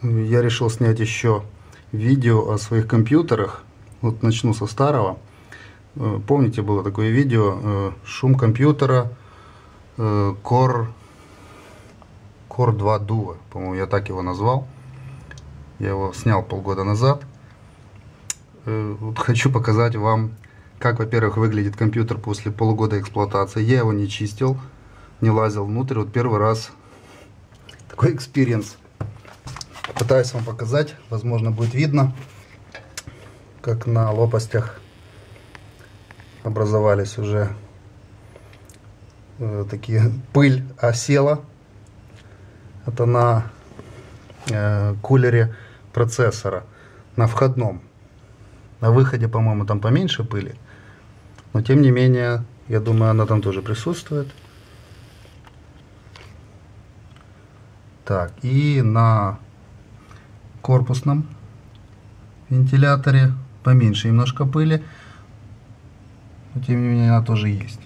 я решил снять еще видео о своих компьютерах. Вот начну со старого. Помните, было такое видео, шум компьютера Core 2 Duo, по-моему, я так его назвал. Я его снял полгода назад. Вот хочу показать вам, как, во-первых, выглядит компьютер после полугода эксплуатации. Я его не чистил, не лазил внутрь. Вот первый раз такой экспириенс. Пытаюсь вам показать, возможно, будет видно, как на лопастях образовались уже такие, пыль осела. Это на кулере процессора, на входном. На выходе, по-моему, там поменьше пыли, но тем не менее, я думаю, она там тоже присутствует. Так, и на корпусном вентиляторе поменьше немножко пыли, но тем не менее она тоже есть.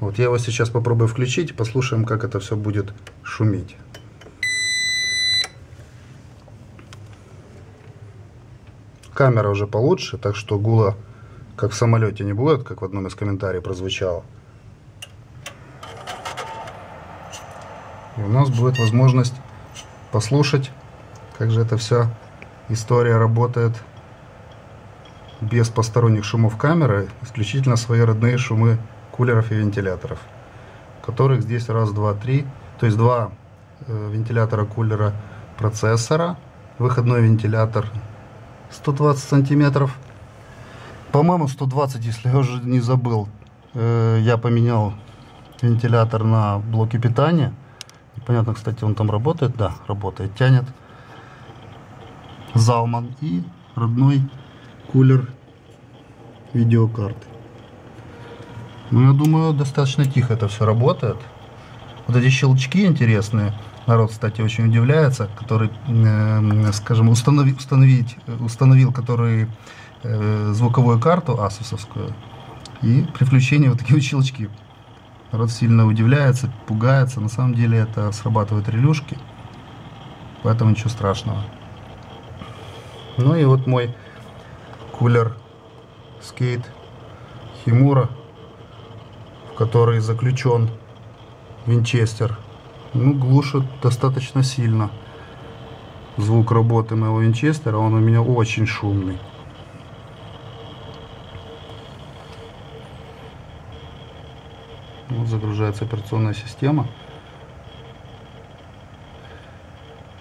Вот я его сейчас попробую включить, послушаем, как это все будет шуметь. Камера уже получше, так что гула, как в самолете, не будет, как в одном из комментариев прозвучало. И у нас будет возможность послушать, как же эта вся история работает без посторонних шумов камеры, исключительно свои родные шумы кулеров и вентиляторов, которых здесь раз, два, три, то есть два вентилятора кулера процессора, выходной вентилятор 120 сантиметров, по-моему 120, если я уже не забыл. Я поменял вентилятор на блоке питания. Непонятно, кстати, он там работает. Да, работает, тянет. Залман и родной кулер видеокарты. Ну, я думаю, достаточно тихо это все работает. Вот эти щелчки интересные. Народ, кстати, очень удивляется, который, скажем, установил который звуковую карту асусовскую, и при включении вот такие вот щелчки. Народ сильно удивляется, пугается. На самом деле это срабатывают релюшки, поэтому ничего страшного. Ну и вот мой кулер Skate Himura, в который заключен винчестер. Ну, глушит достаточно сильно звук работы моего винчестера. Он у меня очень шумный. Вот загружается операционная система.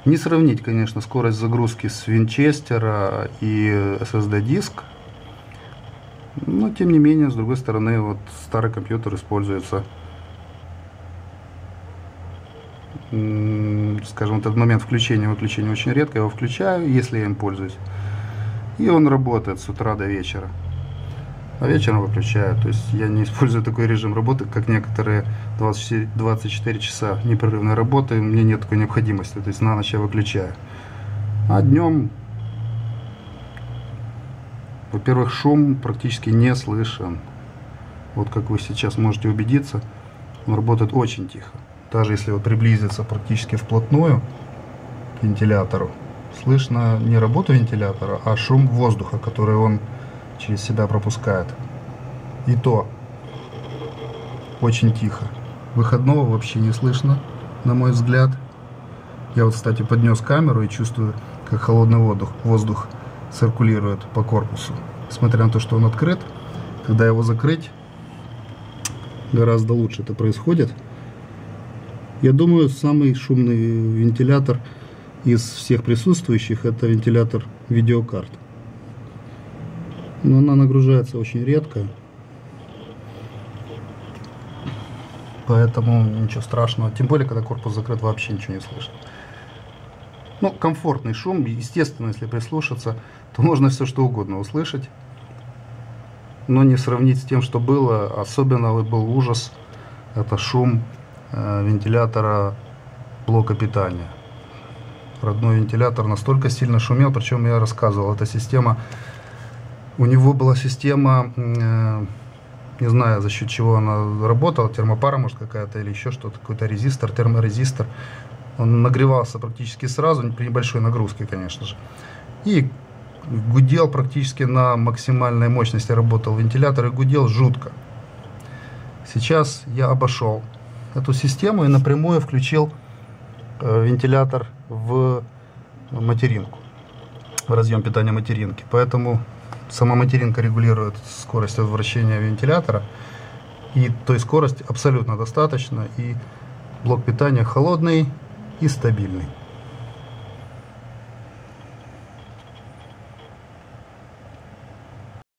Не сравнить, конечно, скорость загрузки с винчестера и SSD диск. Но, тем не менее, с другой стороны, вот старый компьютер используется, скажем, этот момент включения и выключения очень редко. Я его включаю, если я им пользуюсь, и он работает с утра до вечера, а вечером выключаю. То есть я не использую такой режим работы, как некоторые 24 часа непрерывной работы. У меня нет такой необходимости, то есть на ночь я выключаю. А днем, во-первых, шум практически не слышен. Вот как вы сейчас можете убедиться, он работает очень тихо. Даже если вот приблизиться практически вплотную к вентилятору, слышно не работу вентилятора, а шум воздуха, который он через себя пропускает. И то очень тихо. Выходного вообще не слышно, на мой взгляд. Я вот, кстати, поднес камеру и чувствую, как холодный воздух циркулирует по корпусу. Несмотря на то, что он открыт, когда его закрыть, гораздо лучше это происходит. Я думаю, самый шумный вентилятор из всех присутствующих — это вентилятор видеокарт. Но она нагружается очень редко, поэтому ничего страшного. Тем более, когда корпус закрыт, вообще ничего не слышно. Ну, комфортный шум. Естественно, если прислушаться, то можно все что угодно услышать, но не сравнить с тем, что было. Особенно был ужас — это шум вентилятора блока питания. Родной вентилятор настолько сильно шумел, причем я рассказывал, эта система, у него была система, не знаю, за счет чего она работала, термопара, может, какая-то, или еще что-то, какой-то резистор, терморезистор. Он нагревался практически сразу, при небольшой нагрузке, конечно же. И гудел практически на максимальной мощности, работал вентилятор и гудел жутко. Сейчас я обошел эту систему и напрямую включил вентилятор в материнку, в разъем питания материнки. Поэтому сама материнка регулирует скорость вращения вентилятора, и той скорости абсолютно достаточно, и блок питания холодный и стабильный.